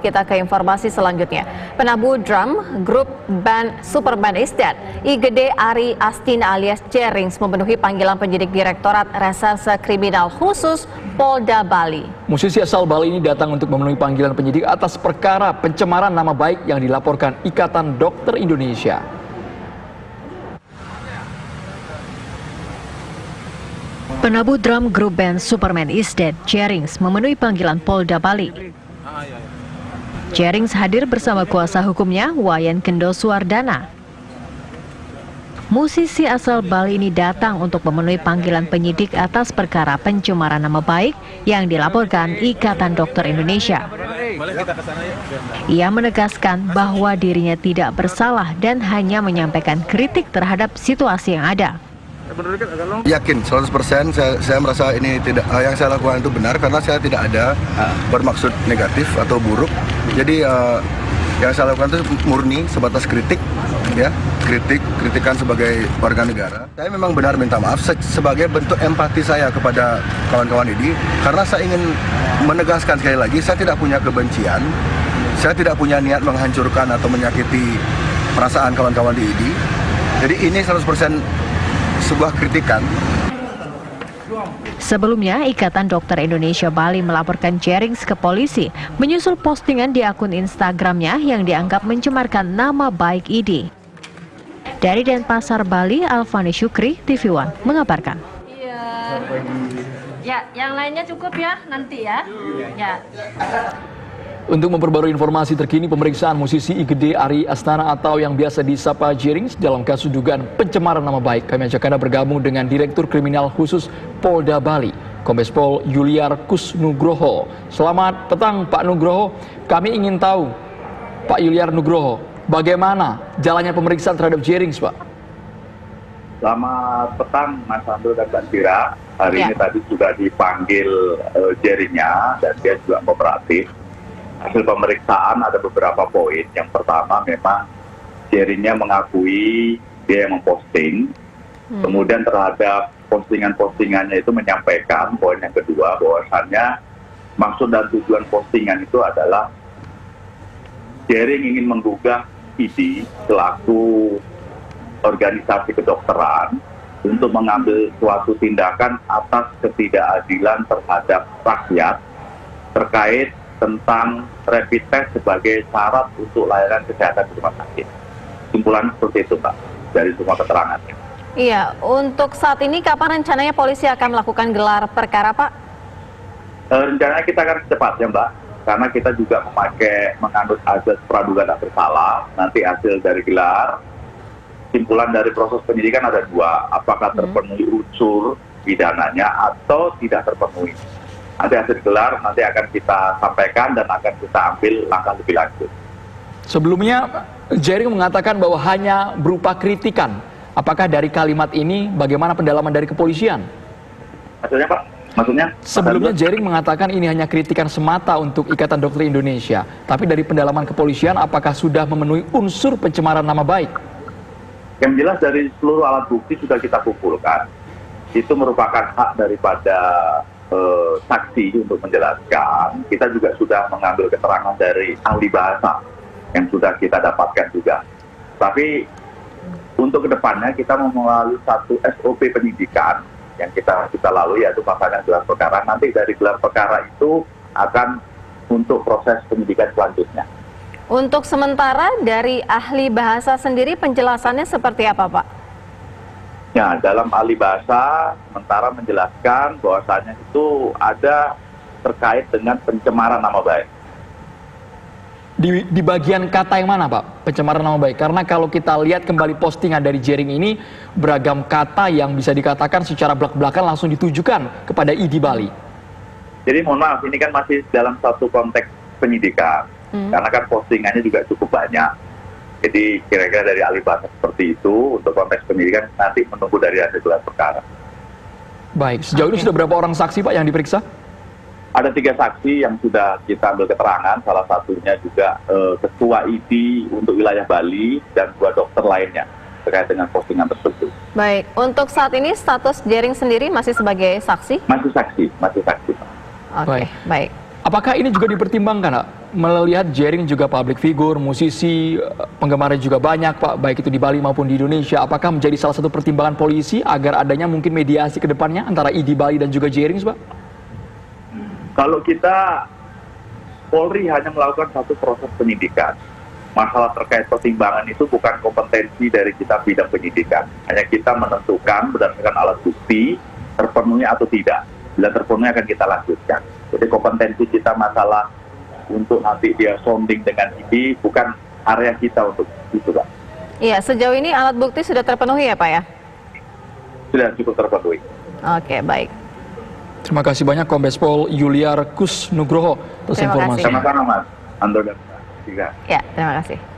kita ke informasi selanjutnya. Penabuh drum grup band Superman is Dead, IGD Ari Astina alias Jerings memenuhi panggilan penyidik Direktorat Reserse Kriminal Khusus Polda Bali. Musisi asal Bali ini datang untuk memenuhi panggilan penyidik atas perkara pencemaran nama baik yang dilaporkan Ikatan Dokter Indonesia. Penabuh drum grup band Superman is Dead, Jerings, memenuhi panggilan Polda Bali. Jerings hadir bersama kuasa hukumnya, Wayan Kendo Suwardana. Musisi asal Bali ini datang untuk memenuhi panggilan penyidik atas perkara pencemaran nama baik yang dilaporkan Ikatan Dokter Indonesia. Ia menegaskan bahwa dirinya tidak bersalah dan hanya menyampaikan kritik terhadap situasi yang ada. Yakin 100% saya merasa ini tidak yang saya lakukan itu benar karena saya tidak ada bermaksud negatif atau buruk. Jadi yang saya lakukan itu murni sebatas kritik, ya, kritikan sebagai warga negara. Saya memang benar minta maaf sebagai bentuk empati saya kepada kawan-kawan ini karena saya ingin menegaskan sekali lagi saya tidak punya kebencian, saya tidak punya niat menghancurkan atau menyakiti perasaan kawan-kawan di ID. Jadi ini 100% sebuah kritikan. Sebelumnya, Ikatan Dokter Indonesia Bali melaporkan Jerings ke polisi menyusul postingan di akun Instagramnya yang dianggap mencemarkan nama baik ID. Dari Denpasar, Bali, Alfani Syukri, TV One mengabarkan. Ya, yang lainnya cukup ya nanti ya. Ya. Untuk memperbarui informasi terkini pemeriksaan musisi IGD Ari Astina atau yang biasa disapa Jerings dalam kasus dugaan pencemaran nama baik, kami ajak Anda bergabung dengan Direktur Kriminal Khusus Polda Bali, Kombes Pol Yuliar Kusnugroho. Selamat petang Pak Nugroho, kami ingin tahu Pak Yuliar Nugroho, bagaimana jalannya pemeriksaan terhadap Jerings, Pak? Selamat petang Mas Andro dan Mbak Sira. Hari ini tadi sudah dipanggil Jeringnya dan dia juga kooperatif. Hasil pemeriksaan ada beberapa poin. Yang pertama memang Jeringnya mengakui dia yang memposting. Kemudian terhadap postingan-postingannya itu menyampaikan poin yang kedua bahwasannya maksud dan tujuan postingan itu adalah Jering ingin menggugah ID selaku organisasi kedokteran untuk mengambil suatu tindakan atas ketidakadilan terhadap rakyat terkait tentang rapid test sebagai syarat untuk layanan kesehatan di rumah sakit. Simpulan seperti itu, Pak, dari semua keterangannya. Iya, untuk saat ini kapan rencananya polisi akan melakukan gelar perkara, Pak? Rencananya kita akan secepatnya, Mbak, karena kita juga menganut azas praduga tak bersalah. Nanti hasil dari gelar, simpulan dari proses penyidikan ada dua, apakah terpenuhi unsur pidananya atau tidak terpenuhi. Nanti hasil gelar nanti akan kita sampaikan dan akan kita ambil langkah lebih lanjut. Sebelumnya, Jering mengatakan bahwa hanya berupa kritikan. Apakah dari kalimat ini bagaimana pendalaman dari kepolisian? Maksudnya, Pak? Maksudnya? Sebelumnya Jering mengatakan ini hanya kritikan semata untuk Ikatan Dokter Indonesia. Tapi dari pendalaman kepolisian, apakah sudah memenuhi unsur pencemaran nama baik? Yang jelas dari seluruh alat bukti sudah kita kumpulkan. Itu merupakan hak daripada saksi untuk menjelaskan. Kita juga sudah mengambil keterangan dari ahli bahasa yang sudah kita dapatkan juga. Tapi untuk kedepannya kita mau melalui satu SOP penyidikan yang kita lalui, yaitu pasalnya gelar perkara. Nanti dari gelar perkara itu akan untuk proses penyidikan selanjutnya. Untuk sementara dari ahli bahasa sendiri penjelasannya seperti apa, Pak? Ya, dalam ahli bahasa sementara menjelaskan bahwasannya itu ada terkait dengan pencemaran nama baik. Di bagian kata yang mana, Pak? Pencemaran nama baik. Karena kalau kita lihat kembali postingan dari Jering ini, beragam kata yang bisa dikatakan secara belak-belakan langsung ditujukan kepada ID Bali. Jadi mohon maaf, ini kan masih dalam satu konteks penyidikan. Karena kan postingannya juga cukup banyak. Jadi kira-kira dari ahli bahasa seperti itu, untuk konteks penyidikan nanti menunggu dari hasil gelar perkara. Baik, sejauh ini sudah berapa orang saksi, Pak, yang diperiksa? Ada 3 saksi yang sudah kita ambil keterangan, salah satunya juga Ketua ID untuk wilayah Bali dan 2 dokter lainnya terkait dengan postingan tersebut. Baik, untuk saat ini status Jering sendiri masih sebagai saksi? Masih saksi. Oke, baik. Apakah ini juga dipertimbangkan, Pak? melihat Jering juga public figure, musisi, penggemarnya juga banyak Pak, baik itu di Bali maupun di Indonesia. Apakah menjadi salah satu pertimbangan polisi agar adanya mungkin mediasi ke depannya antara ID Bali dan juga Jering, Pak? Kalau kita, Polri hanya melakukan satu proses penyidikan. Masalah terkait pertimbangan itu bukan kompetensi dari kita bidang penyidikan. Hanya kita menentukan berdasarkan alat bukti, terpenuhi atau tidak. Bila terpenuhi akan kita lanjutkan. Jadi kompetensi kita masalah untuk nanti dia sounding dengan ini bukan area kita untuk itu, Pak. Iya, sejauh ini alat bukti sudah terpenuhi ya Pak ya? Sudah cukup terpenuhi. Oke, baik. Terima kasih banyak Kombes Pol Yuliar Kusnugroho atas Terima informasi. kasih. Sama-sama, Mas. Ando dan Tiga. Ya, terima kasih.